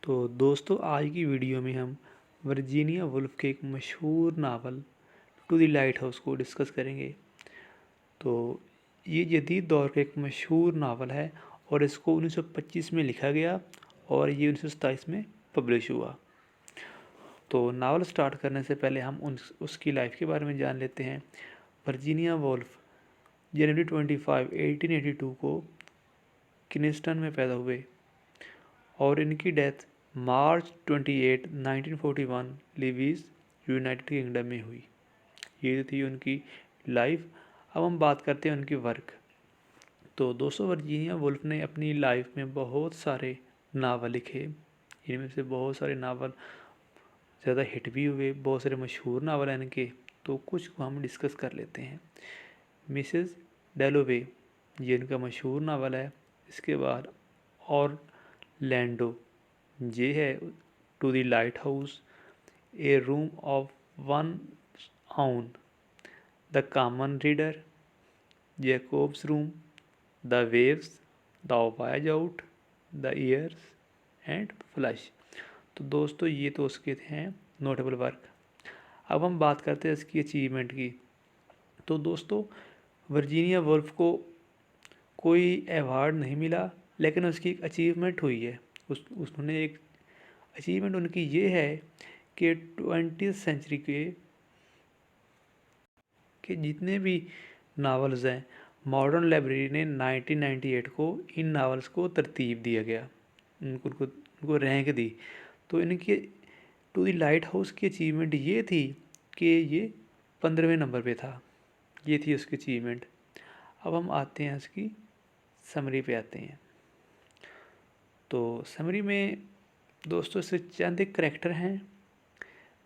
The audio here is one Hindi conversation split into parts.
तो दोस्तों आज की वीडियो में हम वर्जीनिया वुल्फ के एक मशहूर novel To the Lighthouse को डिस्कस करेंगे। तो ये जदीद दौर का एक मशहूर नावल है और इसको 1925 में लिखा गया और ये 1927 में पब्लिश हुआ। तो नावल स्टार्ट करने से पहले हम उसकी लाइफ के बारे में जान लेते हैं। वर्जीनिया वुल्फ जनवरी 25, 1882 को किनेस्टन में पैदा हुए और इनकी डेथ मार्च 28, 1941 लीवीज यूनाइटेड किंगडम में हुई। ये थी उनकी लाइफ। अब हम बात करते हैं उनकी वर्क। तो दोस्तों वर्जीनिया वुल्फ ने अपनी लाइफ में बहुत सारे नावल लिखे। इनमें से बहुत सारे नावल ज़्यादा हिट भी हुए, बहुत सारे मशहूर नावल हैं इनके। तो कुछ को हम डिस्कस कर लेते हैं। मिसेस डेलोवे ये इनका मशहूर नावल है। इसके बाद और लैंडो ये है to the lighthouse, a room of one own, the common reader, Jacob's room, the waves, the voyage out, the years and Flush. तो दोस्तों ये तो उसके हैं नोटेबल वर्क। अब हम बात करते हैं इसकी अचीवमेंट की। तो दोस्तों वर्जीनिया वुल्फ को कोई अवार्ड नहीं मिला, लेकिन उसकी एक अचीवमेंट हुई है। उसने एक अचीवमेंट उनकी ये है कि 20th सेंचुरी के जितने भी नावल्स हैं, मॉडर्न लाइब्रेरी ने 1998 को इन नावल्स को तरतीब दिया गया, उनको रैंक दी। तो इनकी टू द लाइट हाउस की अचीवमेंट ये थी कि ये 15वें नंबर पे था। ये थी उसकी अचीवमेंट। अब हम आते हैं इसकी समरी पे आते हैं। तो समरी में दोस्तों इससे चंद एक करैक्टर हैं।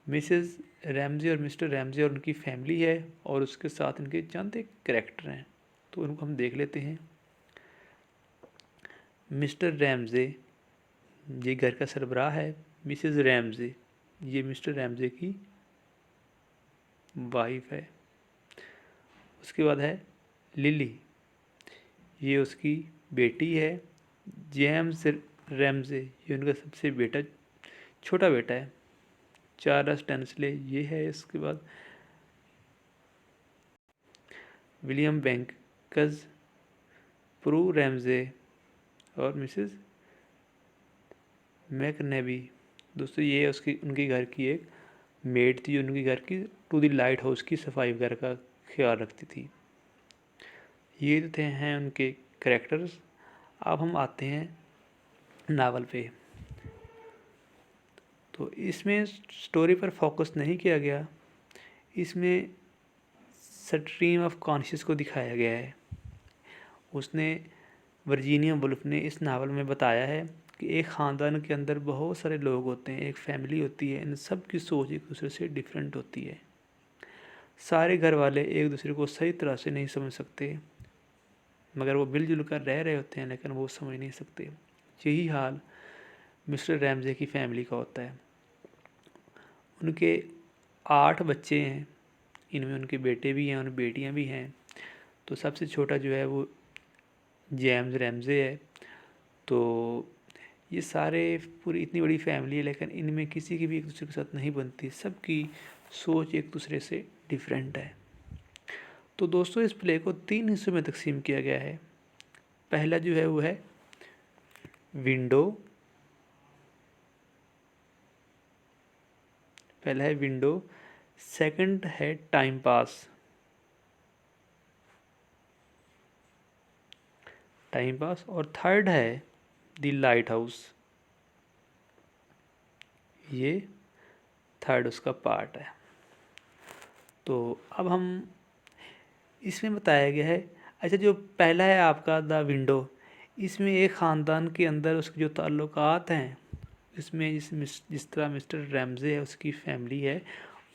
मिसेस रैमजे और मिस्टर रैमजे और उनकी फैमिली है और उसके साथ इनके चंद एक करैक्टर हैं। तो उनको हम देख लेते हैं। मिस्टर रैमजे ये घर का सरबराह है। मिसेस रैमजे ये मिस्टर रैमजे की वाइफ है। उसके बाद है लिली, ये उसकी बेटी है। जेम्स रैमजे ये उनका सबसे छोटा बेटा है। चार्ल्स टेंसले ये है। इसके बाद विलियम बैंक्स, प्रू रैमजे और मिसेस मैकनेबी। दोस्तों ये उनके घर की एक मेड थी जो उनके घर की टू द लाइट हाउस की सफाई वगैरह का ख्याल रखती थी। ये थे हैं उनके करैक्टर्स। अब हम आते हैं नावल पे। तो इसमें स्टोरी पर फोकस नहीं किया गया, इसमें स्ट्रीम ऑफ कॉन्शियस को दिखाया गया है। उसने वर्जीनिया वुल्फ ने इस नावल में बताया है कि एक ख़ानदान के अंदर बहुत सारे लोग होते हैं, एक फैमिली होती है, इन सब की सोच एक दूसरे से डिफरेंट होती है। सारे घर वाले एक दूसरे को सही तरह से नहीं समझ सकते, मगर वो मिलजुल कर रह रहे होते हैं, लेकिन वो समझ नहीं सकते। यही हाल मिस्टर रैमजे की फैमिली का होता है। उनके 8 बच्चे हैं, इनमें उनके बेटे भी हैं और बेटियां भी हैं। तो सबसे छोटा जो है वो जेम्स रैमजे है। तो ये सारे पूरी इतनी बड़ी फैमिली है, लेकिन इनमें किसी की भी एक दूसरे के साथ नहीं बनती, सबकी सोच एक दूसरे से डिफरेंट है। तो दोस्तों इस प्ले को 3 हिस्सों में तकसीम किया गया है। पहला जो है वो है विंडो, पहला है विंडो, सेकंड है टाइम पास, और थर्ड है द लाइट हाउस। ये थर्ड उसका पार्ट है। तो अब हम इसमें बताया गया है। अच्छा, जो पहला है आपका द विंडो, इसमें एक ख़ानदान के अंदर उसके जो ताल्लुकात हैं, इसमें जिस तरह मिस्टर रैमजे है, उसकी फैमिली है,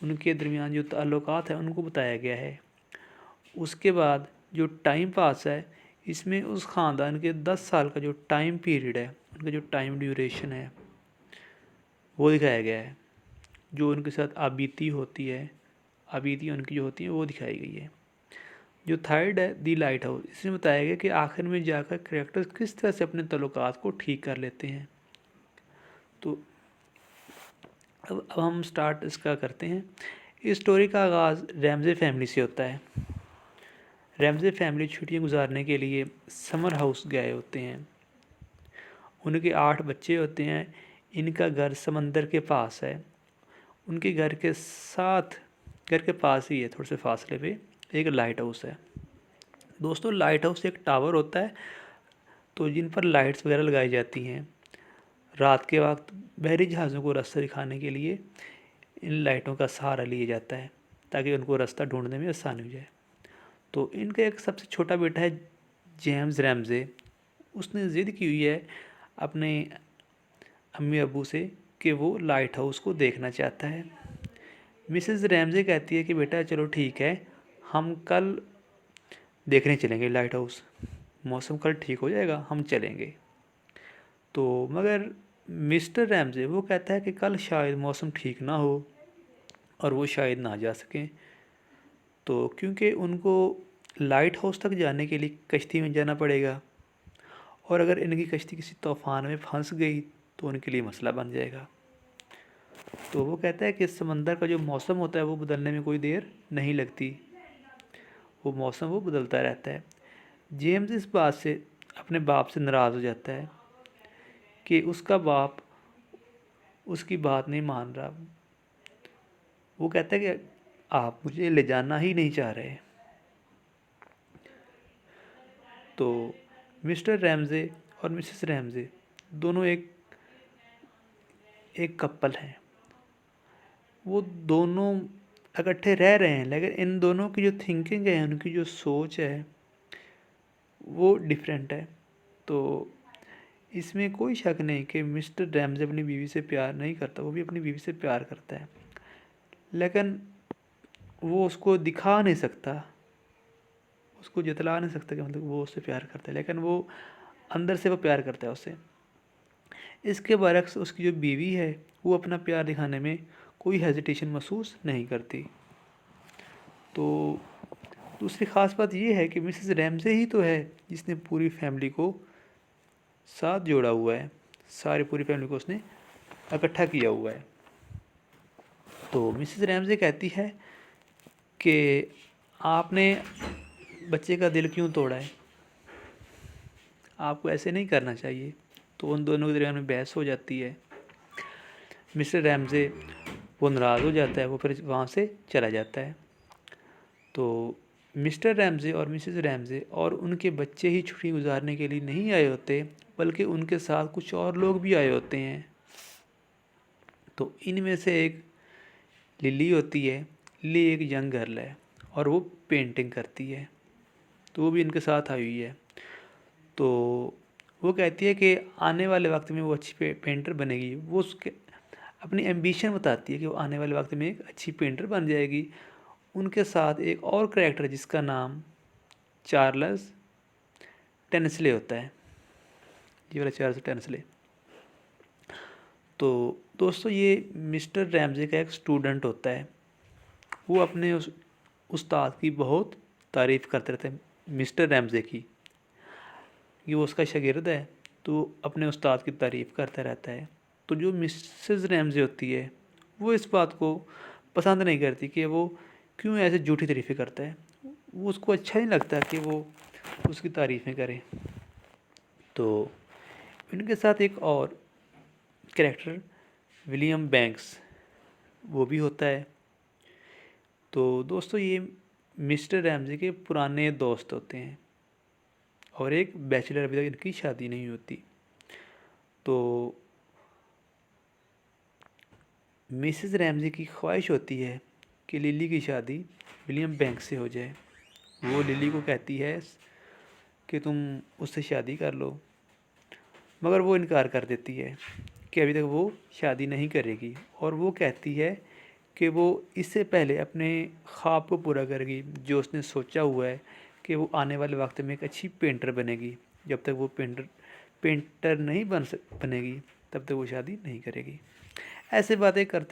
उनके दरमियान जो ताल्लुकात हैं उनको बताया गया है। उसके बाद जो टाइम पास है, इसमें उस ख़ानदान के 10 साल का जो टाइम पीरियड है, उनका जो टाइम ड्यूरेशन है वो दिखाया गया है। जो उनके साथ आबीती होती है, आबीती उनकी जो होती है वो दिखाई गई है। जो थर्ड है दी लाइट हाउस, इसमें बताया गया कि आखिर में जाकर करैक्टर्स किस तरह से अपने तल्लुकात को ठीक कर लेते हैं। तो अब हम स्टार्ट इसका करते हैं। इस स्टोरी का आगाज़ रैमजे फैमिली से होता है। रैमजे फैमिली छुट्टियां गुजारने के लिए समर हाउस गए होते हैं। उनके 8 बच्चे होते हैं। इनका घर समंदर के पास है। उनके घर के पास ही है, थोड़े से फासले पे एक लाइट हाउस है। दोस्तों, लाइट हाउस एक टावर होता है तो जिन पर लाइट्स वगैरह लगाई जाती हैं। रात के वक्त बहरी जहाज़ों को रास्ता दिखाने के लिए इन लाइटों का सहारा लिया जाता है ताकि उनको रास्ता ढूंढने में आसानी हो जाए। तो इनका एक सबसे छोटा बेटा है जेम्स रैमजे। उसने ज़िद की हुई है अपने अम्मी अब्बू से कि वो लाइट हाउस को देखना चाहता है। मिसेस रैमजे कहती है कि बेटा चलो ठीक है, हम कल देखने चलेंगे लाइट हाउस, मौसम कल ठीक हो जाएगा, हम चलेंगे। तो मगर मिस्टर रैमजे वो कहता है कि कल शायद मौसम ठीक ना हो और वो शायद ना जा सकें। तो क्योंकि उनको लाइट हाउस तक जाने के लिए कश्ती में जाना पड़ेगा और अगर इनकी कश्ती किसी तूफ़ान में फंस गई तो उनके लिए मसला बन जाएगा। तो वो कहता है कि समंदर का जो मौसम होता है वो बदलने में कोई देर नहीं लगती, वो मौसम वो बदलता रहता है। जेम्स इस बात से अपने बाप से नाराज़ हो जाता है कि उसका बाप उसकी बात नहीं मान रहा। वो कहता है कि आप मुझे ले जाना ही नहीं चाह रहे। तो मिस्टर रैमजे और मिसेस रैमजे दोनों एक कपल हैं। वो दोनों इकट्ठे रह रहे हैं लेकिन इन दोनों की जो थिंकिंग है, उनकी जो सोच है वो डिफरेंट है। तो इसमें कोई शक नहीं कि मिस्टर रैमजे अपनी बीवी से प्यार नहीं करता, वो भी अपनी बीवी से प्यार करता है, लेकिन वो उसको दिखा नहीं सकता, उसको जतला नहीं सकता कि मतलब वो उससे प्यार करता है, लेकिन वो अंदर से वो प्यार करता है उससे। इसके बरक्स उसकी जो बीवी है वो अपना प्यार दिखाने में कोई हेजिटेशन महसूस नहीं करती। तो दूसरी ख़ास बात ये है कि मिसेस रैमजे ही तो है जिसने पूरी फैमिली को साथ जोड़ा हुआ है, सारी पूरी फैमिली को उसने इकट्ठा किया हुआ है। तो मिसेस रैमजे कहती है कि आपने बच्चे का दिल क्यों तोड़ा है, आपको ऐसे नहीं करना चाहिए। तो उन दोनों के दरमियान में बहस हो जाती है। मिस्टर रैमजे वो नाराज़ हो जाता है, वो फिर वहाँ से चला जाता है। तो मिस्टर रैमजे और मिसेस रैमजे और उनके बच्चे ही छुट्टी गुजारने के लिए नहीं आए होते, बल्कि उनके साथ कुछ और लोग भी आए होते हैं। तो इनमें से एक लिली होती है। लिली एक यंग गर्ल है और वो पेंटिंग करती है, तो वो भी इनके साथ आई हुई है। तो वो कहती है कि आने वाले वक्त में वो अच्छी पेंटर बनेगी। वो उसके अपनी एम्बिशन बताती है कि वो आने वाले वक्त में एक अच्छी पेंटर बन जाएगी। उनके साथ एक और कैरेक्टर जिसका नाम चार्ल्स टेनिसले होता है, ये वाला चार्ल्स टेनिसले। तो दोस्तों, ये मिस्टर रैमजे का एक स्टूडेंट होता है। वो अपने उस उस्ताद की बहुत तारीफ़ करते रहते हैं, मिस्टर रैमजे की, कि वो उसका शागिर्द है तो अपने उस्ताद की तारीफ़ करता रहता है। तो जो मिसेस रैमजे होती है वो इस बात को पसंद नहीं करती कि वो क्यों ऐसे झूठी तारीफ़ें करता है। वो उसको अच्छा नहीं लगता कि वो उसकी तारीफ़ें करे। तो इनके साथ एक और कैरेक्टर विलियम बैंक्स वो भी होता है। तो दोस्तों, ये मिस्टर रैमजे के पुराने दोस्त होते हैं और एक बैचलर, अभी तक इनकी शादी नहीं होती। तो मिसेस रैमजे की ख्वाहिश होती है कि लिली की शादी विलियम बैंक से हो जाए। वो लिली को कहती है कि तुम उससे शादी कर लो, मगर वो इनकार कर देती है कि अभी तक वो शादी नहीं करेगी, और वो कहती है कि वो इससे पहले अपने ख्वाब को पूरा करेगी जो उसने सोचा हुआ है कि वो आने वाले वक्त में एक अच्छी पेंटर बनेगी। जब तक वो पेंटर नहीं बनेगी तब तक वो शादी नहीं करेगी। ऐसे बातें कर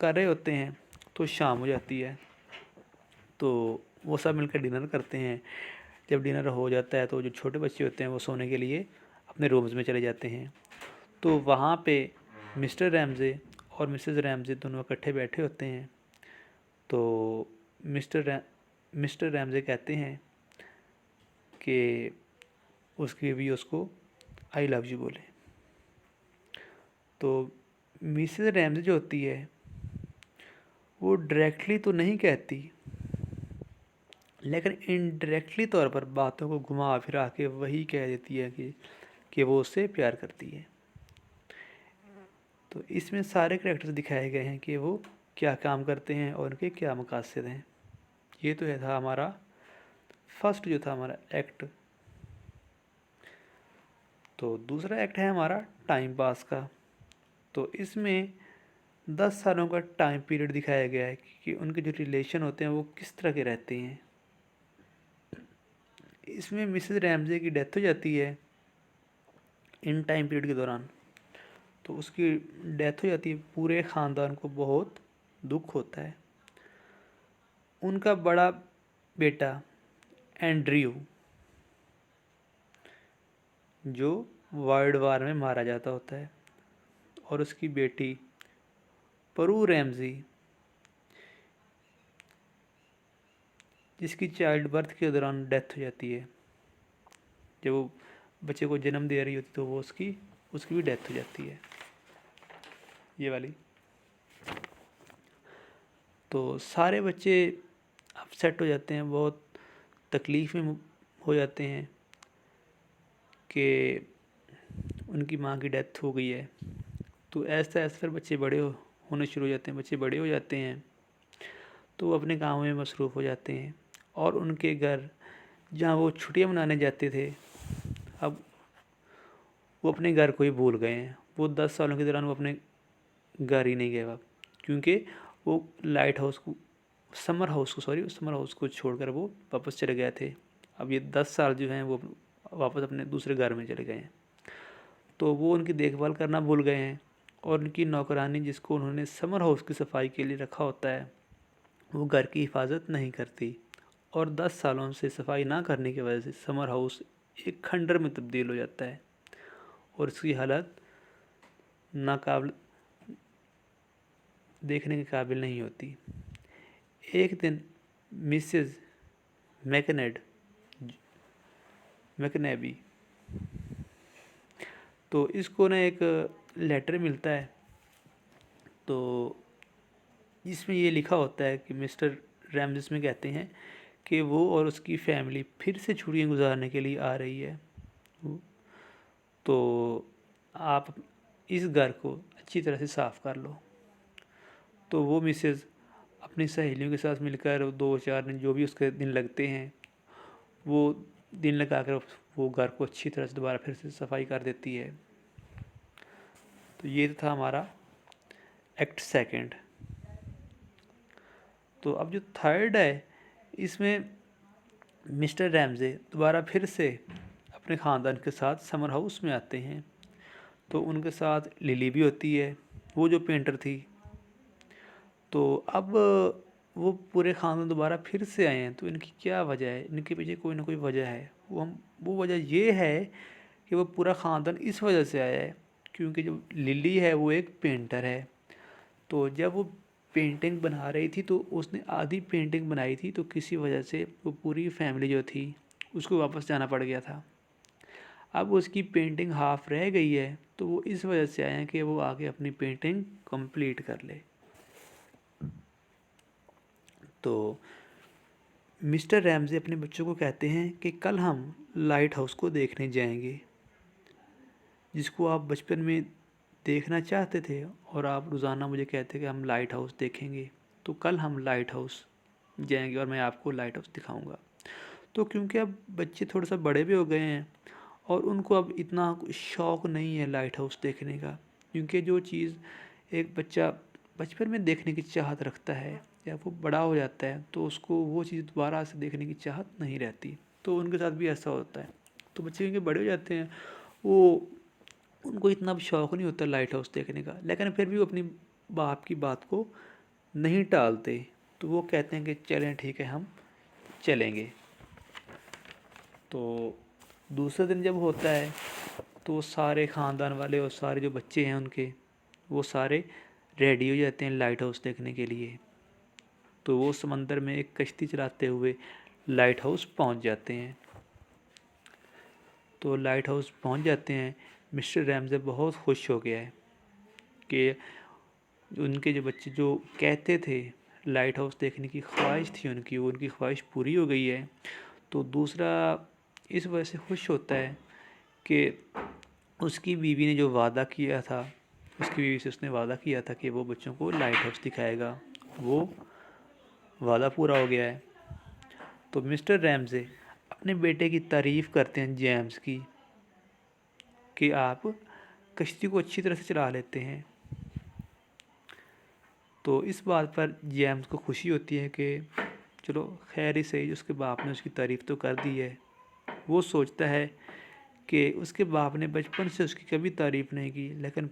रहे होते हैं तो शाम हो जाती है। तो वो सब मिलकर डिनर करते हैं। जब डिनर हो जाता है तो जो छोटे बच्चे होते हैं वो सोने के लिए अपने रूम्स में चले जाते हैं। तो वहाँ पे मिस्टर रैमजे और मिसेस रैमजे दोनों इकट्ठे बैठे होते हैं। तो मिस्टर रैमजे कहते हैं कि उसकी भी उसको आई लव यू बोले। तो मिसेस रैमजे जो होती है वो डायरेक्टली तो नहीं कहती, लेकिन इनडायरेक्टली तौर पर बातों को घुमा फिरा के वही कह देती है कि वो उससे प्यार करती है। तो इसमें सारे करैक्टर्स दिखाए गए हैं कि वो क्या काम करते हैं और उनके क्या मकासद हैं। ये तो है था हमारा फर्स्ट जो था हमारा एक्ट। तो दूसरा एक्ट है हमारा टाइम पास का। तो इसमें 10 सालों का टाइम पीरियड दिखाया गया है कि उनके जो रिलेशन होते हैं वो किस तरह के रहते हैं। इसमें मिसेस रैमजे की डेथ हो जाती है इन टाइम पीरियड के दौरान। तो उसकी डेथ हो जाती है, पूरे ख़ानदान को बहुत दुख होता है। उनका बड़ा बेटा एंड्रयू जो वर्ल्ड वार में मारा जाता होता है, और उसकी बेटी परू रैमजी जिसकी चाइल्ड बर्थ के दौरान डेथ हो जाती है। जब वो बच्चे को जन्म दे रही होती तो वो उसकी भी डेथ हो जाती है, ये वाली। तो सारे बच्चे अपसेट हो जाते हैं, बहुत तकलीफ़ में हो जाते हैं कि उनकी माँ की डेथ हो गई है। तो ऐसा ऐसा फिर बच्चे होने शुरू हो जाते हैं। बच्चे बड़े हो जाते हैं तो वो अपने काम में मसरूफ़ हो जाते हैं, और उनके घर जहाँ वो छुट्टियाँ मनाने जाते थे, अब वो अपने घर को ही भूल गए हैं। वो 10 सालों के दौरान वो अपने घर ही नहीं गए वापस, क्योंकि वो समर हाउस को छोड़कर वो वापस चले गए थे। अब ये 10 साल जो हैं वो वापस अपने दूसरे घर में चले गए हैं। तो वो उनकी देखभाल करना भूल गए हैं, और उनकी नौकरानी जिसको उन्होंने समर हाउस की सफाई के लिए रखा होता है वो घर की हिफाजत नहीं करती, और 10 सालों से सफाई ना करने की वजह से समर हाउस एक खंडर में तब्दील हो जाता है, और इसकी हालत नाकाबिल देखने के काबिल नहीं होती। एक दिन मिसेस मैकनेबी तो इसको ना एक लेटर मिलता है। तो इसमें ये लिखा होता है कि मिस्टर रैमजिस में कहते हैं कि वो और उसकी फैमिली फिर से छुट्टियां गुजारने के लिए आ रही है। तो आप इस घर को अच्छी तरह से साफ़ कर लो। तो वो मिसेस अपनी सहेलियों के साथ मिलकर 2-4 दिन जो भी उसके दिन लगते हैं वो दिन लगा कर वो घर को अच्छी तरह से दोबारा फिर से सफाई कर देती है। तो ये था हमारा एक्ट सेकंड। तो अब जो थर्ड है इसमें मिस्टर रैमजे दोबारा फिर से अपने ख़ानदान के साथ समर हाउस में आते हैं। तो उनके साथ लिली भी होती है, वो जो पेंटर थी। तो अब वो पूरे ख़ानदान दोबारा फिर से आए हैं। तो इनकी क्या वजह है, इनके पीछे कोई ना कोई वजह है। वो वजह ये है कि वो पूरा ख़ानदान इस वजह से आया है क्योंकि जो लिली है वो एक पेंटर है। तो जब वो पेंटिंग बना रही थी तो उसने आधी पेंटिंग बनाई थी, तो किसी वजह से वो पूरी फैमिली जो थी उसको वापस जाना पड़ गया था। अब उसकी पेंटिंग हाफ रह गई है, तो वो इस वजह से आए हैं कि वो आगे अपनी पेंटिंग कंप्लीट कर ले। तो मिस्टर रैमजे अपने बच्चों को कहते हैं कि कल हम लाइट हाउस को देखने जाएंगे, जिसको आप बचपन में देखना चाहते थे और आप रोज़ाना मुझे कहते कि हम लाइट हाउस देखेंगे। तो कल हम लाइट हाउस जाएंगे और मैं आपको लाइट हाउस दिखाऊंगा। तो क्योंकि अब बच्चे थोड़ा सा बड़े भी हो गए हैं और उनको अब इतना शौक़ नहीं है लाइट हाउस देखने का, क्योंकि जो चीज़ एक बच्चा बचपन में देखने की चाहत रखता है या वो बड़ा हो जाता है तो उसको वो चीज़ दोबारा से देखने की चाहत नहीं रहती। तो उनके साथ भी ऐसा होता है। तो बच्चे क्योंकि बड़े हो जाते हैं वो उनको इतना अब शौक़ नहीं होता लाइट हाउस देखने का, लेकिन फिर भी वो अपनी बाप की बात को नहीं टालते। तो वो कहते हैं कि चलें ठीक है हम चलेंगे। तो दूसरे दिन जब होता है तो सारे ख़ानदान वाले और सारे जो बच्चे हैं उनके वो सारे रेडी हो जाते हैं लाइट हाउस देखने के लिए। तो वो समंदर में एक कश्ती चलाते हुए लाइट हाउस पहुँच जाते हैं। तो लाइट हाउस पहुँच जाते हैं। मिस्टर रैमजे बहुत खुश हो गया है कि उनके जो बच्चे जो कहते थे लाइट हाउस देखने की ख्वाहिश थी उनकी, वो उनकी ख्वाहिश पूरी हो गई है। तो दूसरा इस वजह से खुश होता है कि उसकी बीवी ने जो वादा किया था, उसकी बीवी से उसने वादा किया था कि वो बच्चों को लाइट हाउस दिखाएगा, वो वादा पूरा हो गया है। तो मिस्टर रैमजे अपने बेटे की तारीफ़ करते हैं जेम्स की कि आप कश्ती को अच्छी तरह से चला लेते हैं। तो इस बात पर जेम्स को खुशी होती है कि चलो खैर ही सही, उसके बाप ने उसकी तारीफ़ तो कर दी है। वो सोचता है कि उसके बाप ने बचपन से उसकी कभी तारीफ़ नहीं की, लेकिन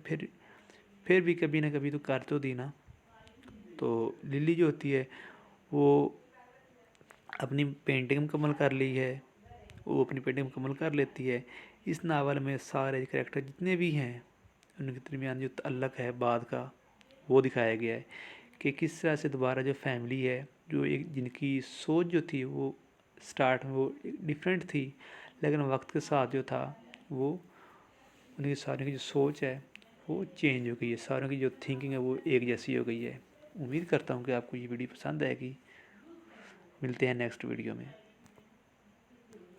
फिर भी कभी ना कभी तो कर तो दी ना। तो लिली जो होती है वो अपनी पेंटिंग मुकम्मल कर ली है, वो अपनी पेंटिंग मुकम्मल कर लेती है। इस नावल में सारे करैक्टर जितने भी हैं उनके दरमियान जो तअल्लुक़ है बाद का, वो दिखाया गया है कि किस तरह से दोबारा जो फैमिली है, जो एक जिनकी सोच जो थी वो स्टार्ट में वो डिफरेंट थी, लेकिन वक्त के साथ जो था वो उनकी सारों की जो सोच है वो चेंज हो गई है, सारों की जो थिंकिंग है वो एक जैसी हो गई है। उम्मीद करता हूँ कि आपको ये वीडियो पसंद आएगी। मिलते हैं नेक्स्ट वीडियो में।